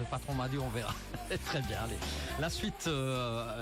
patron m'a dit, on verra. Très bien, allez. La suite,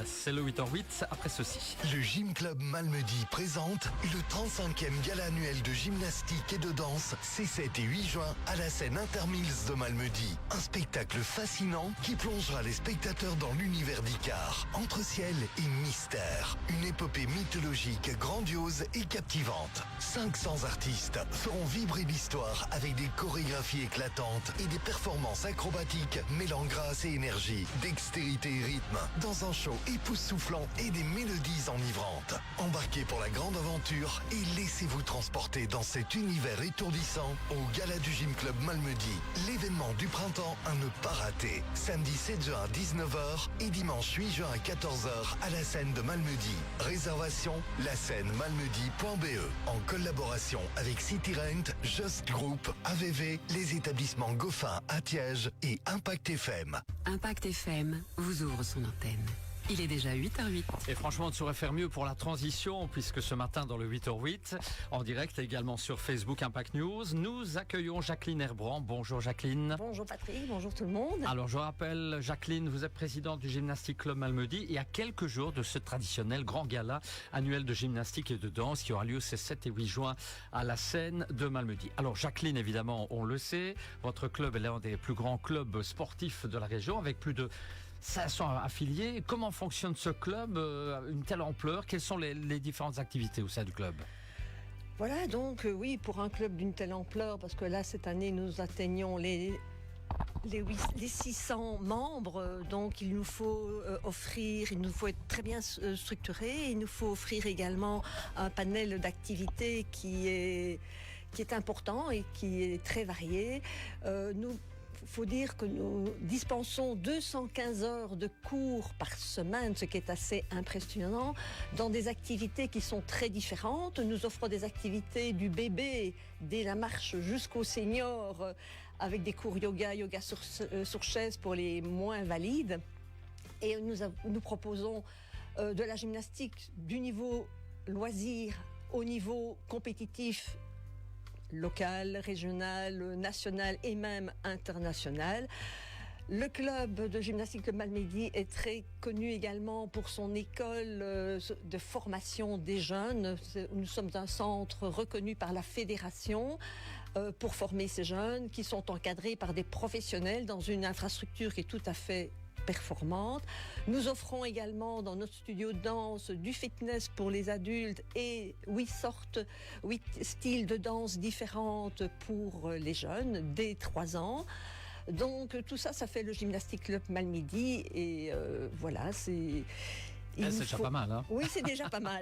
c'est le 8h08, après ceci. Le Gym Club Malmedy présente le 35e gala annuel de gymnastique et de danse ces 7 et 8 juin à la scène Intermills de Malmedy. Un spectacle fascinant qui plongera les spectateurs dans l'univers d'Icare, entre ciel et mystère. Une épopée mythologique grandiose et captivante. 500 artistes feront vibrer l'histoire avec des chorégraphies éclatantes et des performances acrobatiques mêlant grâce et énergie, dextérité et rythme, dans un show époustouflant et des mélodies enivrantes. Embarquez pour la grande aventure et laissez-vous transporter dans cet univers étourdissant au Gala du Gym Club Malmedy, l'événement du printemps à ne pas rater. Samedi 7 juin à 19h et dimanche 8 juin à 14h à la scène de Malmedy. Réservation lascène-malmedy.be en collaboration avec City Rent, Just Group, AVV, les établissements Goffin, Attiège et Impact FM. Impact FM vous ouvre son antenne. Il est déjà 8h08. Et franchement, on ne saurait faire mieux pour la transition, puisque ce matin, dans le 8h08, en direct également sur Facebook Impact News, nous accueillons Jacqueline Herbrand. Bonjour Jacqueline. Bonjour Patrick, bonjour tout le monde. Alors je rappelle, Jacqueline, vous êtes présidente du Gymnastique Club Malmedy et à quelques jours de ce traditionnel grand gala annuel de gymnastique et de danse qui aura lieu ces 7 et 8 juin à la scène de Malmedy. Alors Jacqueline, évidemment, on le sait, votre club est l'un des plus grands clubs sportifs de la région avec plus de 500 affiliés. Comment fonctionne ce club, une telle ampleur? Quelles sont les différentes activités au sein du club? Voilà, donc oui, pour un club d'une telle ampleur, parce que là, cette année, nous atteignons les 600 membres, donc il nous faut il nous faut être très bien structuré, il nous faut offrir également un panel d'activités qui est important et qui est très varié. Faut dire que nous dispensons 215 heures de cours par semaine, ce qui est assez impressionnant, dans des activités qui sont très différentes. Nous offrons des activités du bébé, dès la marche jusqu'au senior, avec des cours yoga sur chaise pour les moins valides. Et nous proposons de la gymnastique du niveau loisir au niveau compétitif, local, régional, national et même international. Le club de gymnastique de Malmedy est très connu également pour son école de formation des jeunes. Nous sommes un centre reconnu par la fédération pour former ces jeunes qui sont encadrés par des professionnels dans une infrastructure qui est tout à fait performante. Nous offrons également dans notre studio de danse du fitness pour les adultes et 8 styles de danse différentes pour les jeunes dès 3 ans. Donc tout ça, ça fait le Gymnastique Club Malmedy et voilà, c'est déjà pas mal, hein? Oui, c'est déjà pas mal.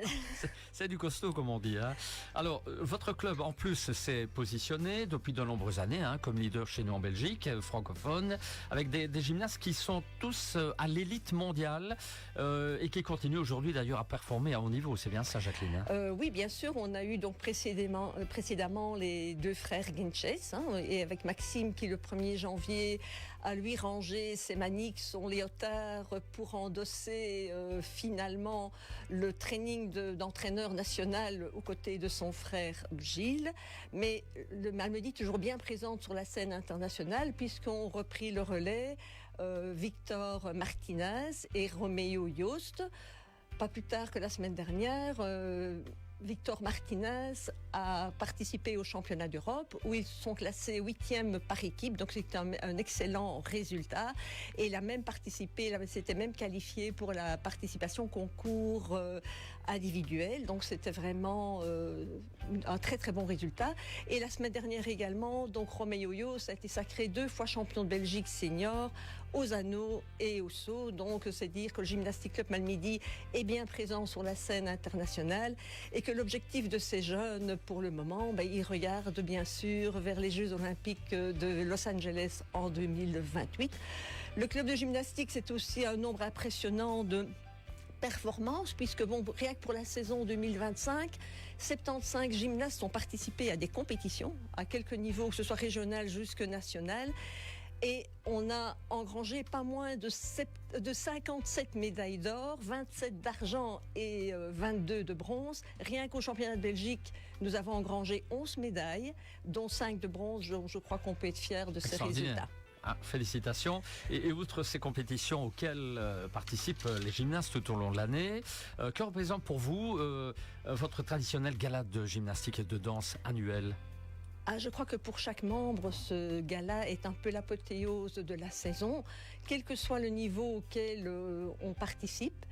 C'est du costaud, comme on dit, hein. Alors, votre club, en plus, s'est positionné depuis de nombreuses années, hein, comme leader chez nous en Belgique, francophone, avec des gymnastes qui sont tous à l'élite mondiale et qui continuent aujourd'hui d'ailleurs à performer à haut niveau. C'est bien ça, Jacqueline, hein? Oui, bien sûr. On a eu donc précédemment les deux frères Guinches, hein, et avec Maxime qui, le 1er janvier, a lui rangé ses maniques, son léotard pour endosser finalement le training d'entraîneur national aux côtés de son frère Gilles. Mais le Malmedy toujours bien présente sur la scène internationale puisqu'on repris le relais Victor Martinez et Romeo Jost. Pas plus tard que la semaine dernière, Victor Martinez a participé au championnat d'Europe où ils sont classés 8e par équipe, donc c'est un excellent résultat. Et il a même participé, il s'était même qualifié pour la participation concours individuel, donc c'était vraiment un très très bon résultat. Et la semaine dernière également, donc Romeo Jost a été sacré 2 fois champion de Belgique senior aux anneaux et au saut, donc c'est dire que le Gymnastique Club Malmedy est bien présent sur la scène internationale et que l'objectif de ces jeunes, pour le moment, ils regardent bien sûr vers les Jeux Olympiques de Los Angeles en 2028. Le club de gymnastique, c'est aussi un nombre impressionnant de performances, puisque rien que pour la saison 2025, 75 gymnastes ont participé à des compétitions, à quelques niveaux, que ce soit régional jusque national. Et on a engrangé pas moins de 57 médailles d'or, 27 d'argent et 22 de bronze. Rien qu'au championnat de Belgique, nous avons engrangé 11 médailles, dont 5 de bronze. Je crois qu'on peut être fier de ces résultats. Ah, félicitations. Et outre ces compétitions auxquelles participent les gymnastes tout au long de l'année, que représente pour vous votre traditionnel gala de gymnastique et de danse annuel? Ah, je crois que pour chaque membre, ce gala est un peu l'apothéose de la saison, quel que soit le niveau auquel on participe.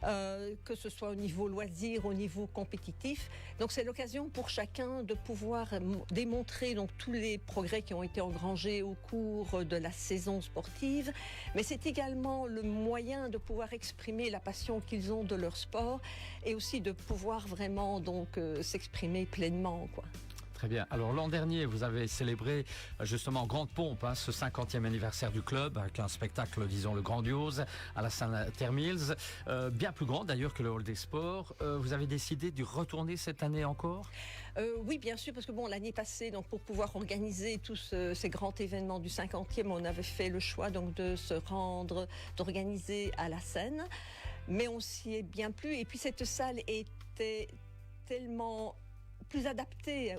Que ce soit au niveau loisir, au niveau compétitif. Donc c'est l'occasion pour chacun de pouvoir démontrer donc, tous les progrès qui ont été engrangés au cours de la saison sportive, mais c'est également le moyen de pouvoir exprimer la passion qu'ils ont de leur sport et aussi de pouvoir vraiment donc s'exprimer pleinement, quoi. Très bien. Alors l'an dernier, vous avez célébré justement en grande pompe ce 50e anniversaire du club avec un spectacle, disons, le grandiose à la salle Intermills, bien plus grand d'ailleurs que le Hall des Sports. Vous avez décidé d'y retourner cette année encore? Oui, bien sûr, parce que bon, l'année passée, donc pour pouvoir organiser tous ces grands événements du 50e, on avait fait le choix donc de se rendre, d'organiser à la Seine, mais on s'y est bien plu. Et puis cette salle était tellement plus adaptée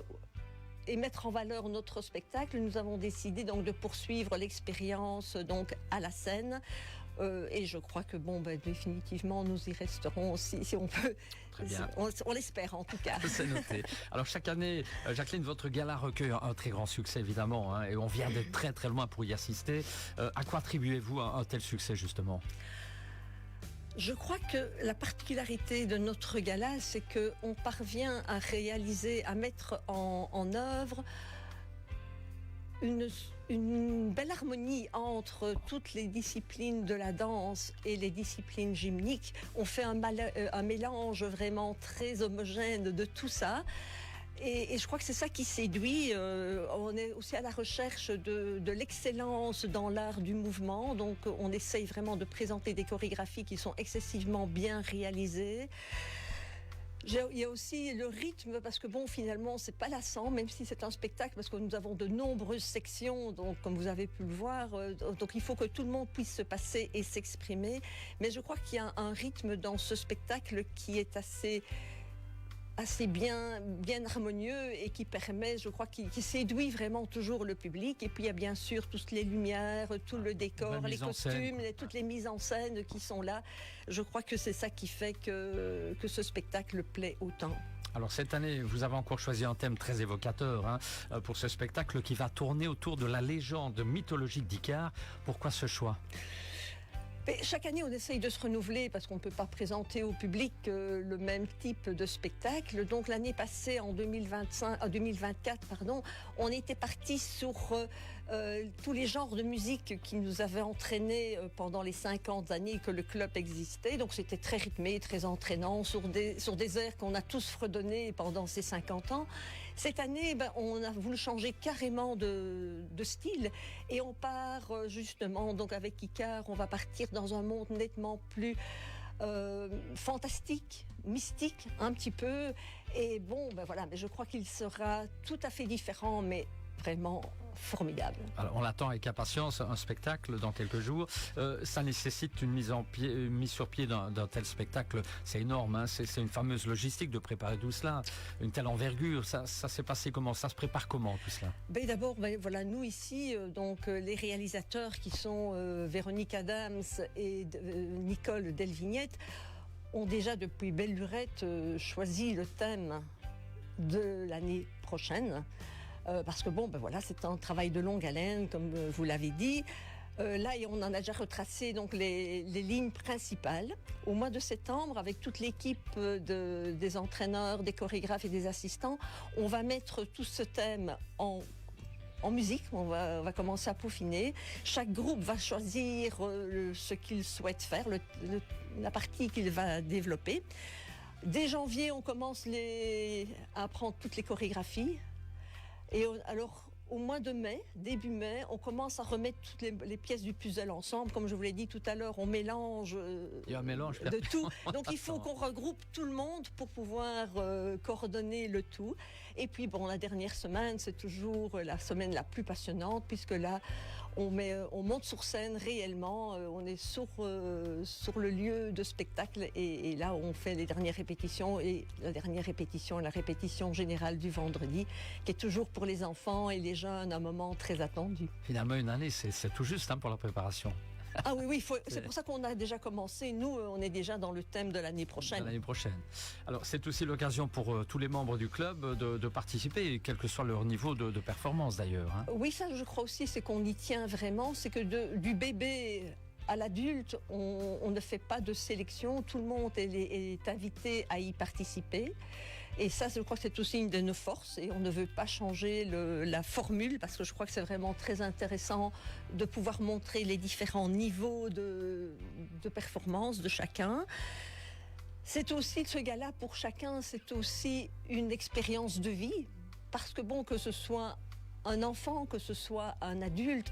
et mettre en valeur notre spectacle, nous avons décidé donc de poursuivre l'expérience donc à la Seine. Et je crois que définitivement nous y resterons si on peut. Très bien. On l'espère en tout cas. C'est noté. Alors chaque année, Jacqueline, votre gala recueille un très grand succès évidemment, et on vient d'être très très loin pour y assister. À quoi attribuez-vous un tel succès justement? Je crois que la particularité de notre gala, c'est qu'on parvient à réaliser, à mettre en œuvre une belle harmonie entre toutes les disciplines de la danse et les disciplines gymniques. On fait un mélange vraiment très homogène de tout ça. Et je crois que c'est ça qui séduit. On est aussi à la recherche de l'excellence dans l'art du mouvement. Donc on essaye vraiment de présenter des chorégraphies qui sont excessivement bien réalisées. Il y a aussi le rythme, parce que finalement, c'est pas lassant, même si c'est un spectacle, parce que nous avons de nombreuses sections, donc comme vous avez pu le voir, donc il faut que tout le monde puisse se passer et s'exprimer. Mais je crois qu'il y a un rythme dans ce spectacle qui est assez bien harmonieux et qui permet, je crois, qui séduit vraiment toujours le public. Et puis il y a bien sûr toutes les lumières, tout le décor, les costumes, toutes les mises en scène qui sont là. Je crois que c'est ça qui fait que ce spectacle plaît autant. Alors cette année, vous avez encore choisi un thème très évocateur pour ce spectacle qui va tourner autour de la légende mythologique d'Icare. Pourquoi ce choix ? Mais chaque année, on essaye de se renouveler parce qu'on ne peut pas présenter au public le même type de spectacle. Donc l'année passée, en 2024, on était parti sur tous les genres de musique qui nous avaient entraînés pendant les 50 années que le club existait. Donc c'était très rythmé, très entraînant, sur des airs qu'on a tous fredonnés pendant ces 50 ans. Cette année, on a voulu changer carrément de style et on part justement, donc avec Icare, on va partir dans un monde nettement plus fantastique, mystique un petit peu. Et mais je crois qu'il sera tout à fait différent, mais vraiment formidable. Alors, on l'attend avec impatience, un spectacle dans quelques jours. Ça nécessite une mise sur pied d'un tel spectacle. C'est énorme, c'est une fameuse logistique de préparer tout cela. Une telle envergure, ça s'est passé comment? Ça se prépare comment tout cela? D'abord, nous ici, les réalisateurs qui sont Véronique Adams et Nicole Delvignette ont déjà depuis belle lurette choisi le thème de l'année prochaine. Parce que c'est un travail de longue haleine, comme vous l'avez dit. Là, on en a déjà retracé donc les lignes principales. Au mois de septembre, avec toute l'équipe des entraîneurs, des chorégraphes et des assistants, on va mettre tout ce thème en musique. On va commencer à peaufiner. Chaque groupe va choisir ce qu'il souhaite faire, la partie qu'il va développer. Dès janvier, on commence à apprendre toutes les chorégraphies. Et alors, au mois de mai, début mai, on commence à remettre toutes les pièces du puzzle ensemble. Comme je vous l'ai dit tout à l'heure, on mélange, il y a un mélange de tout. Donc il faut qu'on regroupe tout le monde pour pouvoir coordonner le tout. Et puis la dernière semaine, c'est toujours la semaine la plus passionnante, puisque là, on monte sur scène réellement, on est sur le lieu de spectacle et là on fait les dernières répétitions et la dernière répétition, la répétition générale du vendredi, qui est toujours pour les enfants et les jeunes un moment très attendu. Finalement, une année, c'est tout juste pour la préparation. Ah oui, c'est pour ça qu'on a déjà commencé. Nous, on est déjà dans le thème de l'année prochaine. Alors, c'est aussi l'occasion pour tous les membres du club de participer, quel que soit leur niveau de performance d'ailleurs. Hein. Oui, ça, je crois aussi, c'est qu'on y tient vraiment. C'est que du bébé à l'adulte, on ne fait pas de sélection. Tout le monde est invité à y participer. Et ça, je crois que c'est aussi une de nos forces et on ne veut pas changer la formule parce que je crois que c'est vraiment très intéressant de pouvoir montrer les différents niveaux de performance de chacun. C'est aussi, ce gala pour chacun, c'est aussi une expérience de vie parce que bon, que ce soit un enfant, que ce soit un adulte,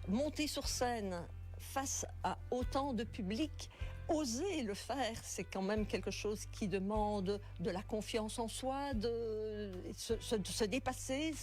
monter sur scène face à autant de public, oser le faire, c'est quand même quelque chose qui demande de la confiance en soi, de se dépasser,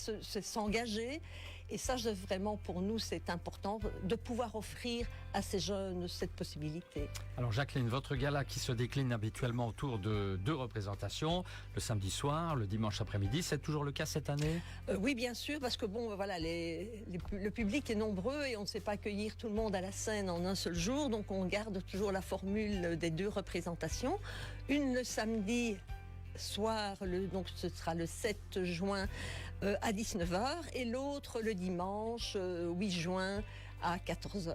s'engager. Et ça, vraiment, pour nous, c'est important de pouvoir offrir à ces jeunes cette possibilité. Alors Jacqueline, votre gala qui se décline habituellement autour de 2 représentations, le samedi soir, le dimanche après-midi, c'est toujours le cas cette année ? Oui, bien sûr, parce que bon, voilà, le public est nombreux et on ne sait pas accueillir tout le monde à la scène en un seul jour, donc on garde toujours la formule des 2 représentations. Une le samedi soir, donc ce sera le 7 juin à 19h et l'autre le dimanche 8 juin à 14h.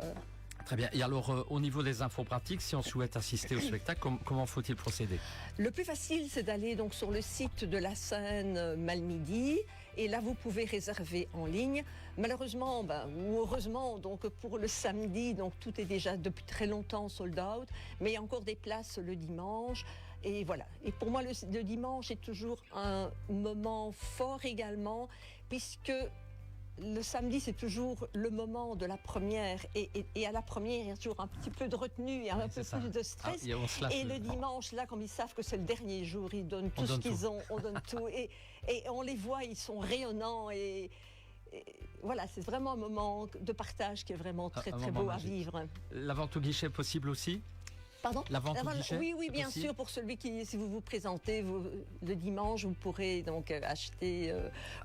Très bien. Et alors, au niveau des infos pratiques, si on souhaite assister au spectacle, comment faut-il procéder ? Le plus facile, c'est d'aller donc sur le site de la scène Malmedy. Et là, vous pouvez réserver en ligne. Malheureusement, ou heureusement, donc pour le samedi, donc tout est déjà depuis très longtemps sold out. Mais il y a encore des places le dimanche. Et voilà. Et pour moi, le dimanche est toujours un moment fort également, puisque le samedi, c'est toujours le moment de la première. Et à la première, il y a toujours un petit peu de retenue, il y a un peu plus de stress. Et le dimanche, là, comme ils savent que c'est le dernier jour, ils donnent tout ce qu'ils ont, on donne tout. Et on les voit, ils sont rayonnants. Et voilà, c'est vraiment un moment de partage qui est vraiment très, très beau à vivre. La vente au guichet possible aussi ? Pardon ? La vente au guichet ? Oui, bien sûr. Pour celui si vous vous présentez le dimanche, vous pourrez donc acheter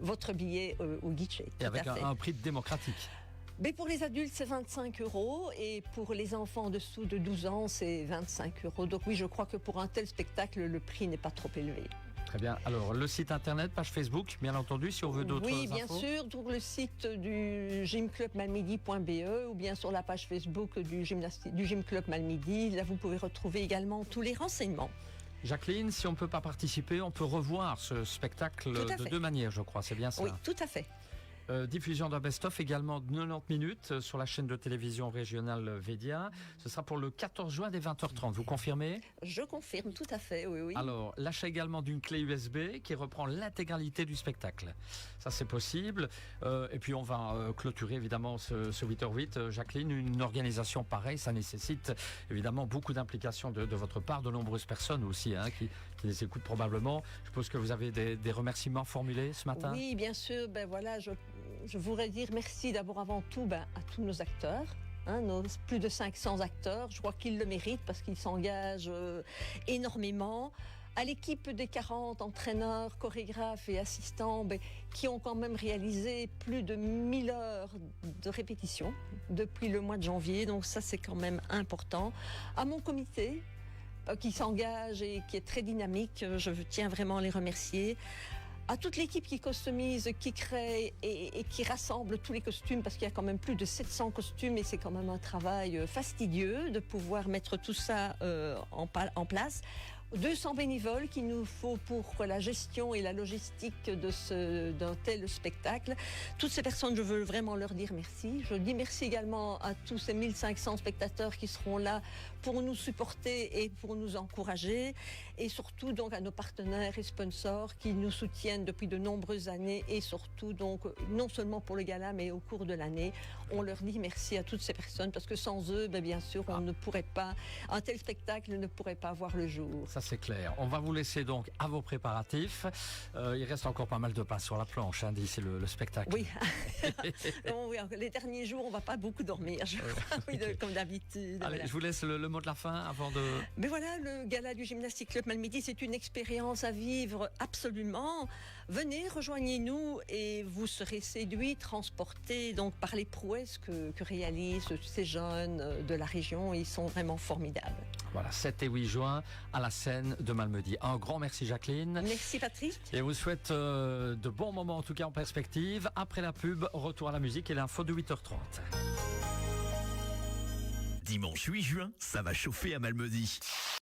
votre billet au guichet. Et avec un prix démocratique. Mais pour les adultes, c'est 25 € et pour les enfants en dessous de 12 ans, c'est 25 €. Donc oui, je crois que pour un tel spectacle, le prix n'est pas trop élevé. Très bien. Alors, le site internet, page Facebook, bien entendu, si on veut d'autres infos. Oui, bien sûr, sur le site du gymclubmalmedy.be ou bien sur la page Facebook du Gym Club Malmedy. Là, vous pouvez retrouver également tous les renseignements. Jacqueline, si on ne peut pas participer, on peut revoir ce spectacle de 2 manières, je crois. C'est bien ça ? Oui, tout à fait. Diffusion d'un best-of également de 90 minutes sur la chaîne de télévision régionale Védia. Ce sera pour le 14 juin dès 20h30. Vous confirmez ? Je confirme, tout à fait, oui. Alors, l'achat également d'une clé USB qui reprend l'intégralité du spectacle. Ça, c'est possible. Et puis, on va clôturer évidemment ce 8h08. Jacqueline, une organisation pareille, ça nécessite évidemment beaucoup d'implication de votre part, de nombreuses personnes aussi qui les écoutent probablement. Je suppose que vous avez des remerciements formulés ce matin ? Oui, bien sûr. Voilà, je voudrais dire merci d'abord avant tout à tous nos acteurs, nos plus de 500 acteurs. Je crois qu'ils le méritent parce qu'ils s'engagent énormément. À l'équipe des 40 entraîneurs, chorégraphes et assistants qui ont quand même réalisé plus de 1000 heures de répétition depuis le mois de janvier. Donc ça, c'est quand même important. À mon comité qui s'engage et qui est très dynamique, je tiens vraiment à les remercier. À toute l'équipe qui customise, qui crée et qui rassemble tous les costumes, parce qu'il y a quand même plus de 700 costumes et c'est quand même un travail fastidieux de pouvoir mettre tout ça en place. 200 bénévoles qu'il nous faut pour la gestion et la logistique d'un tel spectacle. Toutes ces personnes, je veux vraiment leur dire merci. Je dis merci également à tous ces 1500 spectateurs qui seront là pour nous supporter et pour nous encourager. Et surtout donc à nos partenaires et sponsors qui nous soutiennent depuis de nombreuses années et surtout donc non seulement pour le gala mais au cours de l'année. On leur dit merci à toutes ces personnes parce que sans eux, bien sûr, on ne pourrait pas, un tel spectacle ne pourrait pas voir le jour. ça c'est clair. On va vous laisser donc à vos préparatifs. Il reste encore pas mal de pain sur la planche, hein, d'ici le spectacle. Oui. Bon, oui, les derniers jours, on va pas beaucoup dormir, je crois, oui, comme d'habitude. Allez, Voilà. je vous laisse le mot de la fin avant de... Mais voilà, le gala du Gymnastique Club Malmedy, c'est une expérience à vivre absolument. Venez, rejoignez-nous et vous serez séduits, transportés donc par les prouesses que réalisent ces jeunes de la région. Ils sont vraiment formidables. Voilà, 7 et 8 juin à la scène de Malmedy. Un grand merci Jacqueline. Merci Patrick. Et on vous souhaite de bons moments en tout cas en perspective. Après la pub, retour à la musique et l'info de 8h30. Dimanche 8 juin, ça va chauffer à Malmedy.